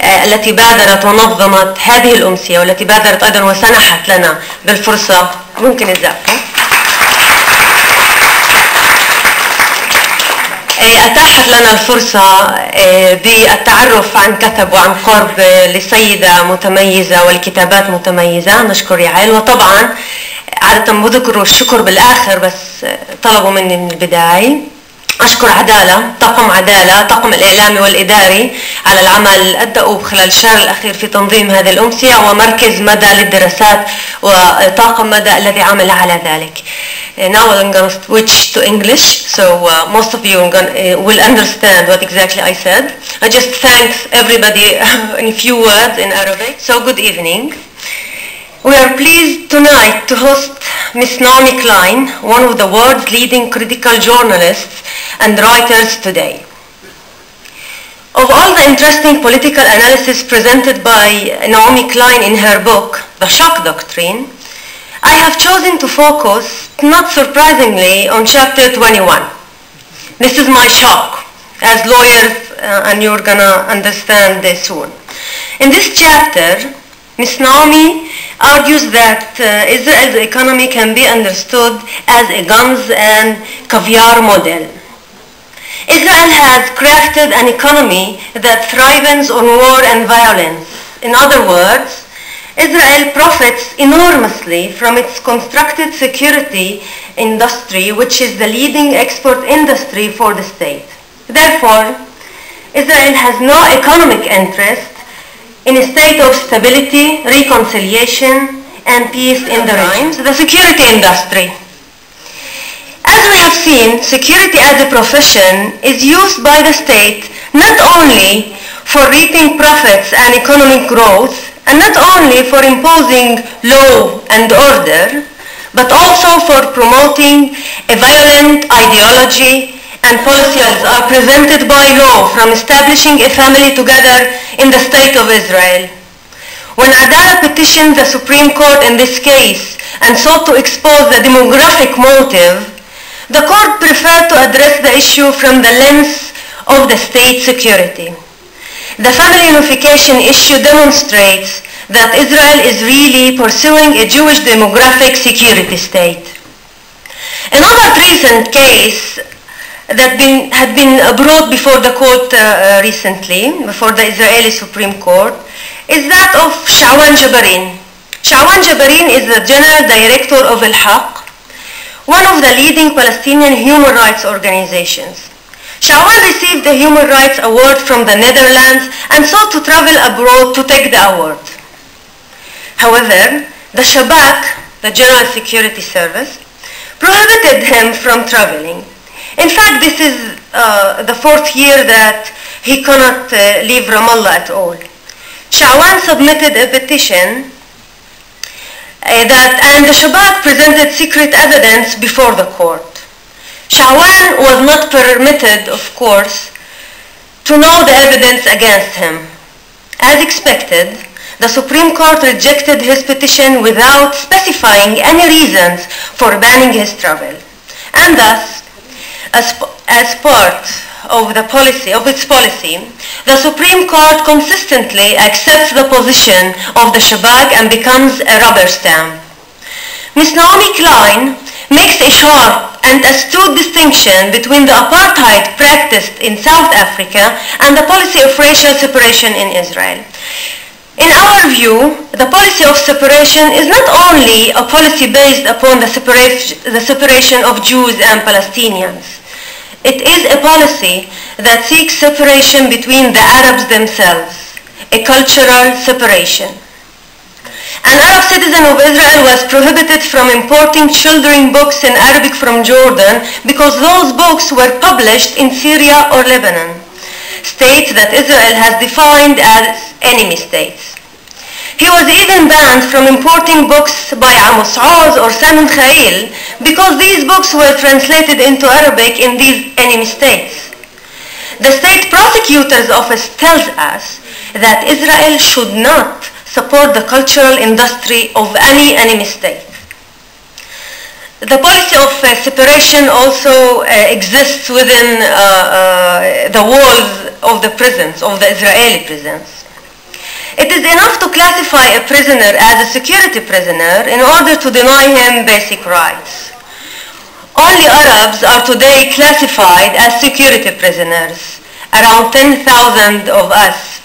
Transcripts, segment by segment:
التي بادرت ونظمت هذه الأمسية والتي بادرت أيضا وسنحت لنا بالفرصة. ممكن الزقة. أتاحت لنا الفرصة بالتعرف عن كثب وعن قرب لسيدة متميزة والكتابات متميزة. نشكر يعيل، وطبعا عادة بذكروا الشكر بالآخر بس طلبوا مني من البداية. أشكر عدالة، طاقم الإعلامي والإداري على العمل الدؤوب خلال الشهر الأخير في تنظيم هذه الأمسية، ومركز مدى للدراسات وطاقم مدى الذي عمل على ذلك. Now I'm going to switch to English, so most of you will understand what exactly I said. I just thank everybody in a few words in Arabic. So good evening. We are pleased tonight to host Ms. Naomi Klein, one of the world's leading critical journalists and writers today. Of all the interesting political analysis presented by Naomi Klein in her book, The Shock Doctrine, I have chosen to focus, not surprisingly, on chapter 21. This is my shock, as lawyers, and you're gonna understand this soon. In this chapter, Ms. Naomi argues that Israel's economy can be understood as a guns and caviar model. Israel has crafted an economy that thrives on war and violence. In other words, Israel profits enormously from its constructed security industry, which is the leading export industry for the state. Therefore, Israel has no economic interest in a state of stability, reconciliation, and peace in the region. The security industry. As we have seen, security as a profession is used by the state not only for reaping profits and economic growth, and not only for imposing law and order, but also for promoting a violent ideology and policies are prevented by law from establishing a family together in the state of Israel. When Adala petitioned the Supreme Court in this case and sought to expose the demographic motive, the court preferred to address the issue from the lens of the state security. The family unification issue demonstrates that Israel is really pursuing a Jewish demographic security state. Another recent case that had been brought before the court recently, before the Israeli Supreme Court, is that of Sha'wan Jabarin. Sha'wan Jabarin is the General Director of Al-Haq, one of the leading Palestinian human rights organizations. Sha'wan received the Human Rights Award from the Netherlands and sought to travel abroad to take the award. However, the Shabak, the General Security Service, prohibited him from traveling. In fact, this is the fourth year that he cannot leave Ramallah at all. Sha'wan submitted a petition and the Shabak presented secret evidence before the court. Sha'wan was not permitted, of course, to know the evidence against him. As expected, the Supreme Court rejected his petition without specifying any reasons for banning his travel. And thus, as part of its policy, the Supreme Court consistently accepts the position of the Shabak and becomes a rubber stamp. Ms. Naomi Klein makes a sharp and astute distinction between the apartheid practiced in South Africa and the policy of racial separation in Israel. In our view, the policy of separation is not only a policy based upon the separation of Jews and Palestinians. It is a policy that seeks separation between the Arabs themselves, a cultural separation. An Arab citizen of Israel was prohibited from importing children's books in Arabic from Jordan because those books were published in Syria or Lebanon, states that Israel has defined as enemy states. He was even banned from importing books by Amos Oz or Salman Khail because these books were translated into Arabic in these enemy states. The State Prosecutor's Office tells us that Israel should not support the cultural industry of any enemy state. The policy of separation also exists within the walls of the prisons, of the Israeli prisons. It is enough to classify a prisoner as a security prisoner in order to deny him basic rights. Only Arabs are today classified as security prisoners, around 10,000 of us.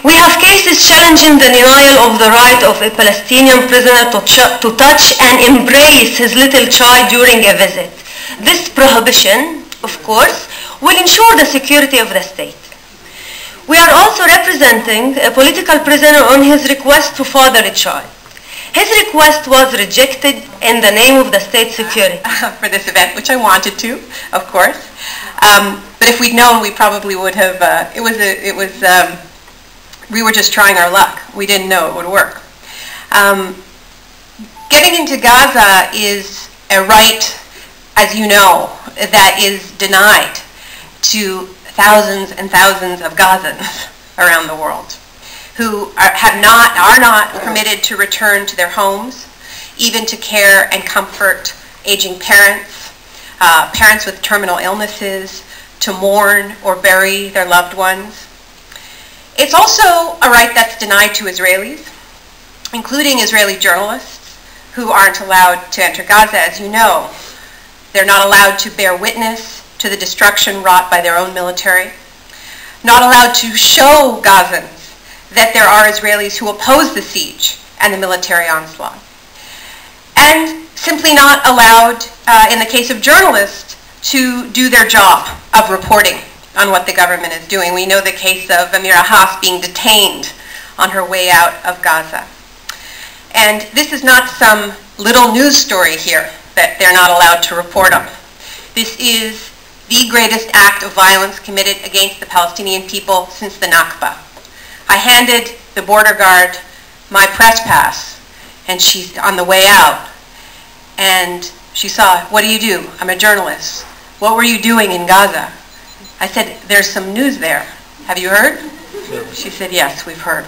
We have cases challenging the denial of the right of a Palestinian prisoner to touch and embrace his little child during a visit. This prohibition, of course, will ensure the security of the state. We are also representing a political prisoner on his request to father a child. His request was rejected in the name of the state security. For this event, which I wanted to, of course. But if we'd known, we probably would have, we were just trying our luck. We didn't know it would work. Getting into Gaza is a right, as you know, that is denied to thousands and thousands of Gazans around the world who are not permitted to return to their homes, even to care and comfort aging parents, parents with terminal illnesses, to mourn or bury their loved ones. It's also a right that's denied to Israelis, including Israeli journalists who aren't allowed to enter Gaza, as you know. They're not allowed to bear witness to the destruction wrought by their own military, not allowed to show Gazans that there are Israelis who oppose the siege and the military onslaught, and simply not allowed, in the case of journalists, to do their job of reporting on what the government is doing. We know the case of Amira Haas being detained on her way out of Gaza. And this is not some little news story here that they're not allowed to report on. This is the greatest act of violence committed against the Palestinian people since the Nakba. I handed the border guard my press pass, and she's on the way out, and she saw, "What do you do?" "I'm a journalist." "What were you doing in Gaza?" I said, "There's some news there. Have you heard?" She said, "Yes, we've heard."